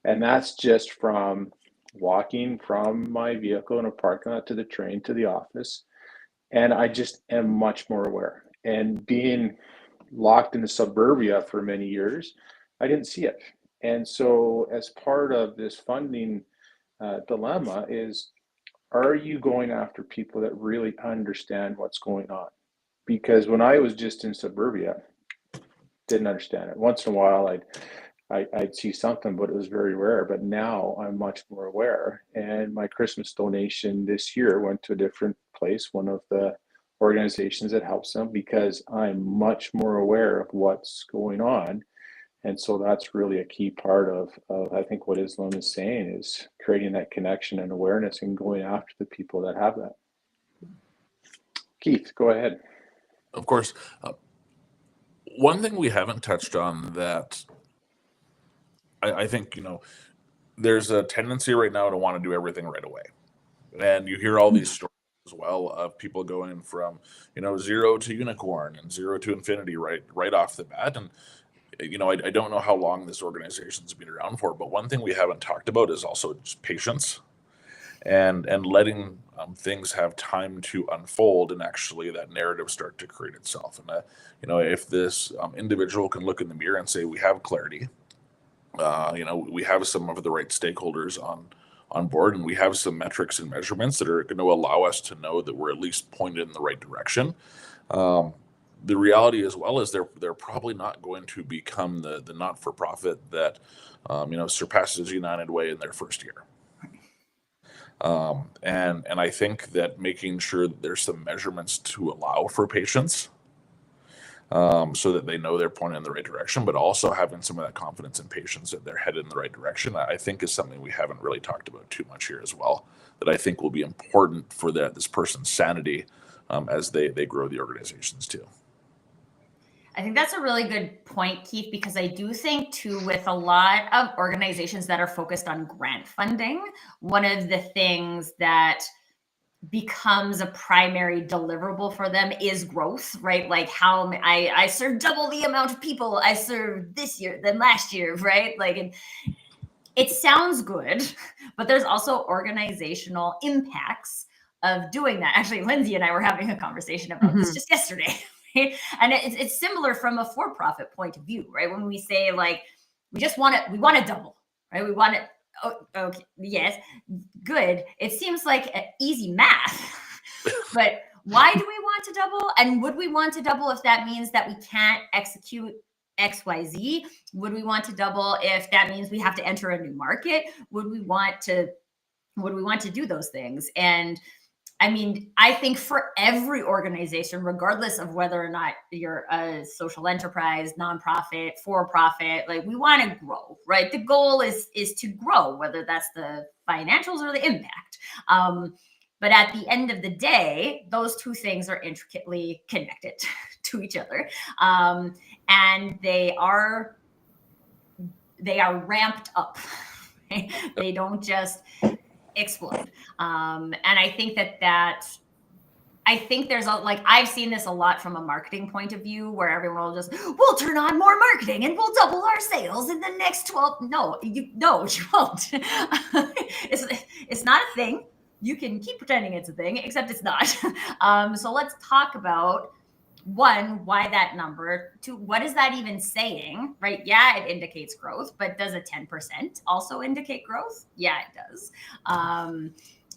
And that's just from walking from my vehicle in a parking lot to the train to the office. And I just am much more aware. And being locked in the suburbia for many years, I didn't see it. And so as part of this funding dilemma is, are you going after people that really understand what's going on? Because when I was just in suburbia, didn't understand it. Once in a while, I'd see something, but it was very rare. But now I'm much more aware. And my Christmas donation this year went to a different place, one of the organizations that helps them, because I'm much more aware of what's going on. And so that's really a key part of I think what Islam is saying is creating that connection and awareness and going after the people that have that. Keith, go ahead. Of course. One thing we haven't touched on that I think, there's a tendency right now to want to do everything right away. And you hear all these stories as well of people going from, zero to unicorn and zero to infinity right off the bat. And, I don't know how long this organization's been around for, but one thing we haven't talked about is also just patience and letting things have time to unfold and actually that narrative start to create itself. And, if this individual can look in the mirror and say, we have clarity, we have some of the right stakeholders on board, and we have some metrics and measurements that are going to allow us to know that we're at least pointed in the right direction. The reality as well is they're probably not going to become the not-for-profit that surpasses United Way in their first year. And I think that making sure that there's some measurements to allow for patience, so that they know they're pointing in the right direction, but also having some of that confidence and patience that they're headed in the right direction, I think is something we haven't really talked about too much here as well, that I think will be important for this person's sanity as they grow the organizations too. I think that's a really good point, Keith, because I do think too, with a lot of organizations that are focused on grant funding, one of the things that becomes a primary deliverable for them is growth, right? Like how I serve double the amount of people I served this year than last year, right? Like, and it sounds good, but there's also organizational impacts of doing that. Actually, Lindsay and I were having a conversation about this just yesterday. Right? And it's similar from a for-profit point of view, right? When we say like, we want to double, right? We want to, oh, okay, yes, good. It seems like easy math, but why do we want to double? And would we want to double if that means that we can't execute XYZ? Would we want to double if that means we have to enter a new market? Would we want to do those things? And I mean, I think for every organization, regardless of whether or not you're a social enterprise, nonprofit, for-profit, like we want to grow, right? The goal is to grow, whether that's the financials or the impact. But at the end of the day, those two things are intricately connected to each other, and they are ramped up. Right? They don't just explode. And I think I think there's I've seen this a lot from a marketing point of view where everyone will just, we'll turn on more marketing and we'll double our sales in the next 12. No, you won't. It's not a thing. You can keep pretending it's a thing, except it's not. So let's talk about, one, why that number? Two, what is that even saying, right? Yeah, it indicates growth, but does a 10% also indicate growth? Yeah, it does.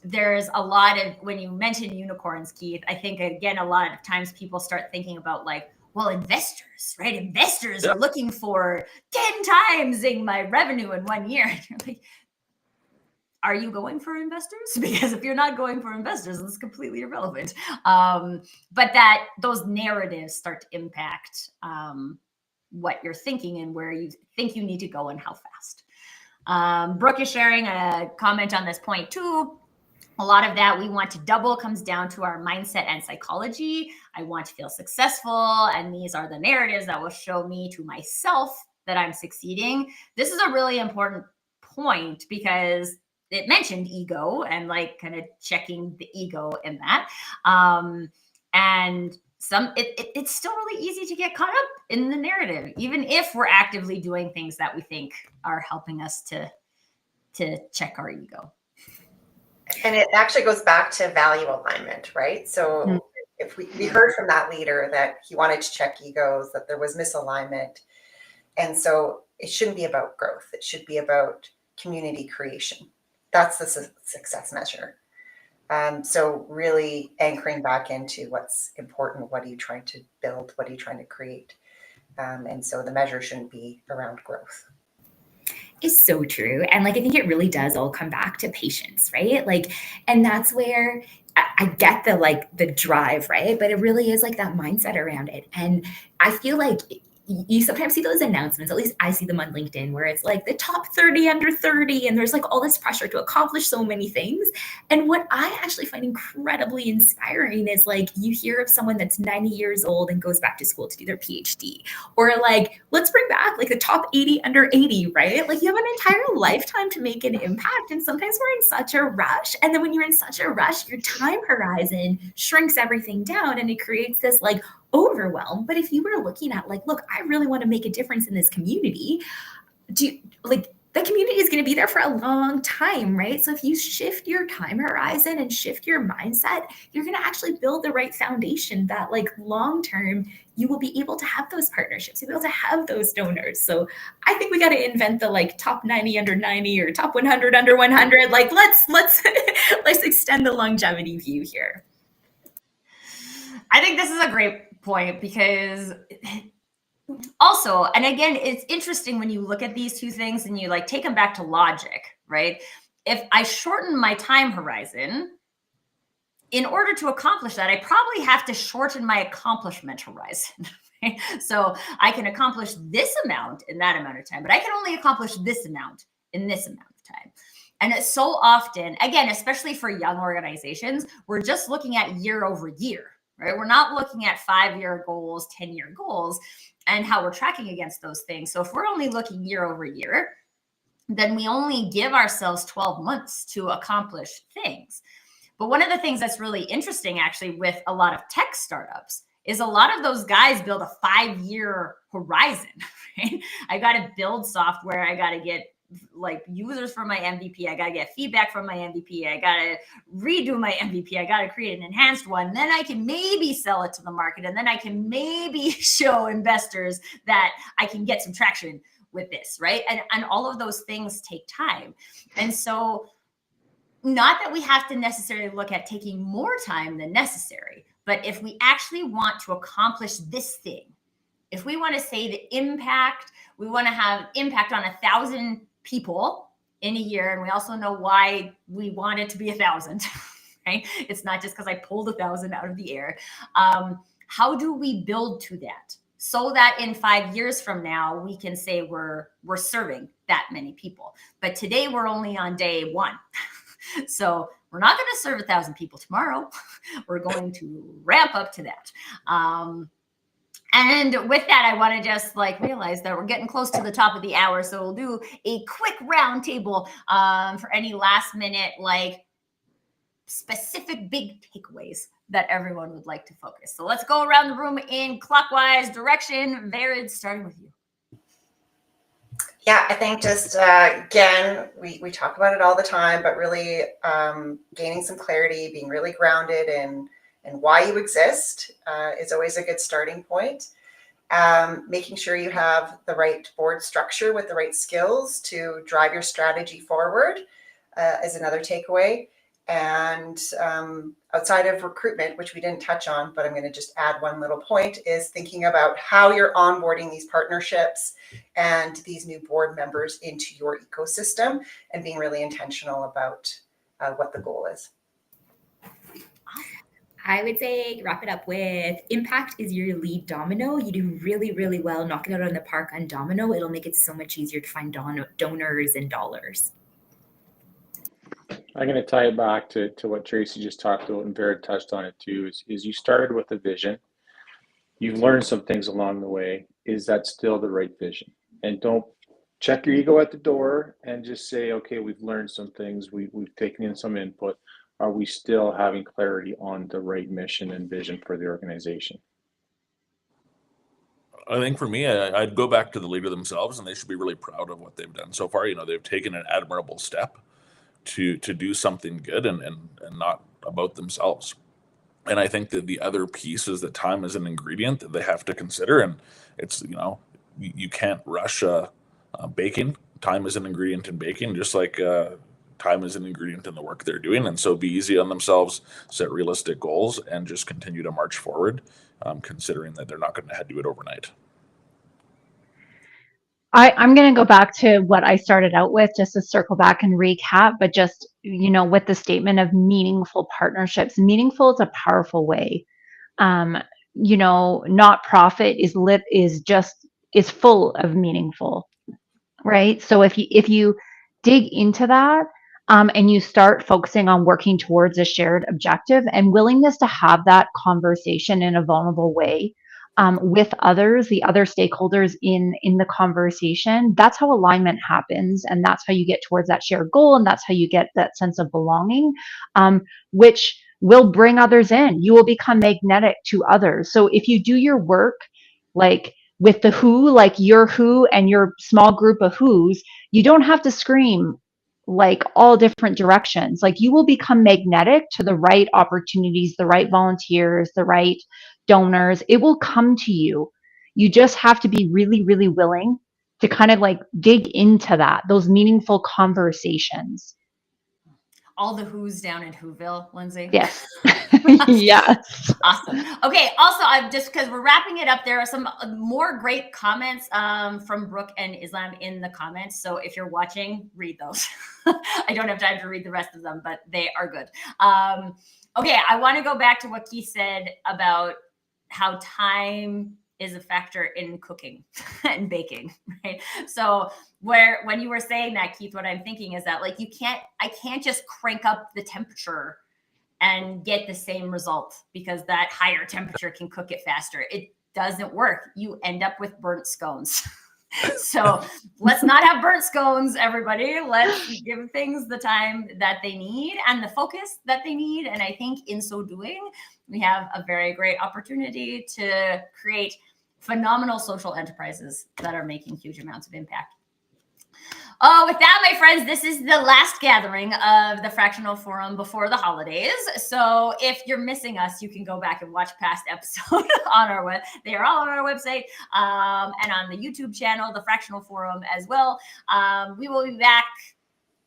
There's a lot of, when you mention unicorns, Keith, I think, again, a lot of times people start thinking about like, well, investors, right? Investors are looking for 10 times my revenue in 1 year. And you're like, are you going for investors? Because if you're not going for investors, it's completely irrelevant. But that those narratives start to impact what you're thinking and where you think you need to go and how fast. Brooke is sharing a comment on this point too. A lot of that we want to double comes down to our mindset and psychology. I want to feel successful, and these are the narratives that will show me to myself that I'm succeeding. This is a really important point because it mentioned ego and like kind of checking the ego in that. And it's still really easy to get caught up in the narrative, even if we're actively doing things that we think are helping us to check our ego. And it actually goes back to value alignment, right? So if we heard from that leader that he wanted to check egos, that there was misalignment. And so it shouldn't be about growth. It should be about community creation. That's the success measure. So really anchoring back into what's important. What are you trying to build? What are you trying to create? And so the measure shouldn't be around growth. Is so true. And like, I think it really does all come back to patience, right? Like, and that's where I get the drive, right? But it really is like that mindset around it. And I feel like you sometimes see those announcements, at least I see them on LinkedIn, where it's like the top 30 under 30, and there's like all this pressure to accomplish so many things. And what I actually find incredibly inspiring is like, you hear of someone that's 90 years old and goes back to school to do their PhD, or like, let's bring back like the top 80 under 80, right? Like you have an entire lifetime to make an impact. And sometimes we're in such a rush. And then when you're in such a rush, your time horizon shrinks everything down, and it creates this like overwhelm. But if you were looking at like, look, I really want to make a difference in this community, the community is going to be there for a long time, right? So if you shift your time horizon and shift your mindset, you're going to actually build the right foundation that like long term, you will be able to have those partnerships, you'll be able to have those donors. So I think we got to invent the like top 90 under 90 or top 100 under 100. Like let's extend the longevity view here. I think this is a great point because also, and again, it's interesting when you look at these two things and you like take them back to logic, right? if I shorten my time horizon, in order to accomplish that, I probably have to shorten my accomplishment horizon. Right? So I can accomplish this amount in that amount of time, but I can only accomplish this amount in this amount of time. And it's so often, again, especially for young organizations, we're just looking at year over year, right? We're not looking at 5-year goals, 10-year goals, and how we're tracking against those things. So if we're only looking year over year, then we only give ourselves 12 months to accomplish things. But one of the things that's really interesting actually with a lot of tech startups is a lot of those guys build a 5-year horizon, right? I got to build software. I got to get like users for my MVP. I got to get feedback from my MVP. I got to redo my MVP. I got to create an enhanced one. Then I can maybe sell it to the market. And then I can maybe show investors that I can get some traction with this, right? And all of those things take time. And so not that we have to necessarily look at taking more time than necessary, but if we actually want to accomplish this thing, if we want to say the impact, we want to have impact on 1,000 people in a year, and we also know why we want it to be 1,000, right? It's not just because I pulled 1,000 out of the air. How do we build to that so that in 5 years from now, we can say we're serving that many people? But today we're only on day 1. So we're not going to serve 1,000 people tomorrow. We're going to ramp up to that. And with that, I want to just realize that we're getting close to the top of the hour. So we'll do a quick round table for any last minute, specific big takeaways that everyone would like to focus. So let's go around the room in clockwise direction. Vered, starting with you. Yeah, I think just, again, we talk about it all the time, but really gaining some clarity, being really grounded in why you exist is always a good starting point. Making sure you have the right board structure with the right skills to drive your strategy forward is another takeaway. And outside of recruitment, which we didn't touch on, but I'm going to just add one little point, is thinking about how you're onboarding these partnerships and these new board members into your ecosystem and being really intentional about what the goal is. I would say wrap it up with impact is your lead domino. You do really, really well. Knock it out on the park on domino. It'll make it so much easier to find donors and dollars. I'm going to tie it back to what Tracy just talked about, and Vered touched on it too, is you started with a vision. You've learned some things along the way. Is that still the right vision? And don't check your ego at the door and just say, okay, we've learned some things. We've taken in some input. Are we still having clarity on the right mission and vision for the organization? I think for me, I'd go back to the leader themselves, and they should be really proud of what they've done so far. They've taken an admirable step to do something good and not about themselves. And I think that the other piece is that time is an ingredient that they have to consider. And it's, you can't rush baking. Time is an ingredient in baking, just like time is an ingredient in the work they're doing. And so be easy on themselves, set realistic goals, and just continue to march forward, considering that they're not going to do it overnight. I'm going to go back to what I started out with, just to circle back and recap, but just, with the statement of meaningful partnerships. Meaningful is a powerful way. Not profit is full of meaningful, right? So if you dig into that, and you start focusing on working towards a shared objective and willingness to have that conversation in a vulnerable way, with others, the other stakeholders in the conversation, that's how alignment happens. And that's how you get towards that shared goal. And that's how you get that sense of belonging, which will bring others in. You will become magnetic to others. So if you do your work, with the who, your who and your small group of who's, you don't have to scream all different directions. You will become magnetic to the right opportunities, the right volunteers, the right donors. It will come to you. You just have to be really, really willing to kind of dig into those meaningful conversations. All the who's down in Whoville, Lindsay. Yes. Yes. Awesome. Okay. Also, I'm just because we're wrapping it up, there are some more great comments from Brooke and Islam in the comments. So if you're watching, read those. I don't have time to read the rest of them, but they are good. Okay. I want to go back to what Keith said about how time is a factor in cooking and baking, right? So when you were saying that, Keith, what I'm thinking is that like I can't just crank up the temperature and get the same result because that higher temperature can cook it faster. It doesn't work. You end up with burnt scones. So let's not have burnt scones, everybody. Let's give things the time that they need and the focus that they need. And I think in so doing, we have a very great opportunity to create phenomenal social enterprises that are making huge amounts of impact. Oh, with that, my friends, this is the last gathering of the Fractional Forum before the holidays. So if you're missing us, you can go back and watch past episodes on our web. They are all on our website and on the YouTube channel, the Fractional Forum as well. We will be back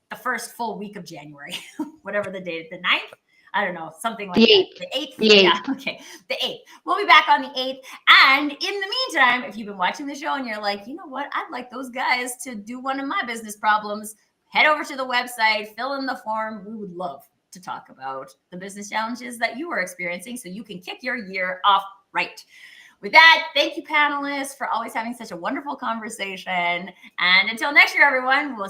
the first full week of January, whatever the date, the 9th. I don't know, something like The that. The 8th? The 8th. Yeah, okay. The 8th. We'll be back on the 8th. And in the meantime, if you've been watching the show and you're like, you know what, I'd like those guys to do one of my business problems, head over to the website, fill in the form. We would love to talk about the business challenges that you are experiencing so you can kick your year off right. With that, thank you, panelists, for always having such a wonderful conversation. And until next year, everyone, we'll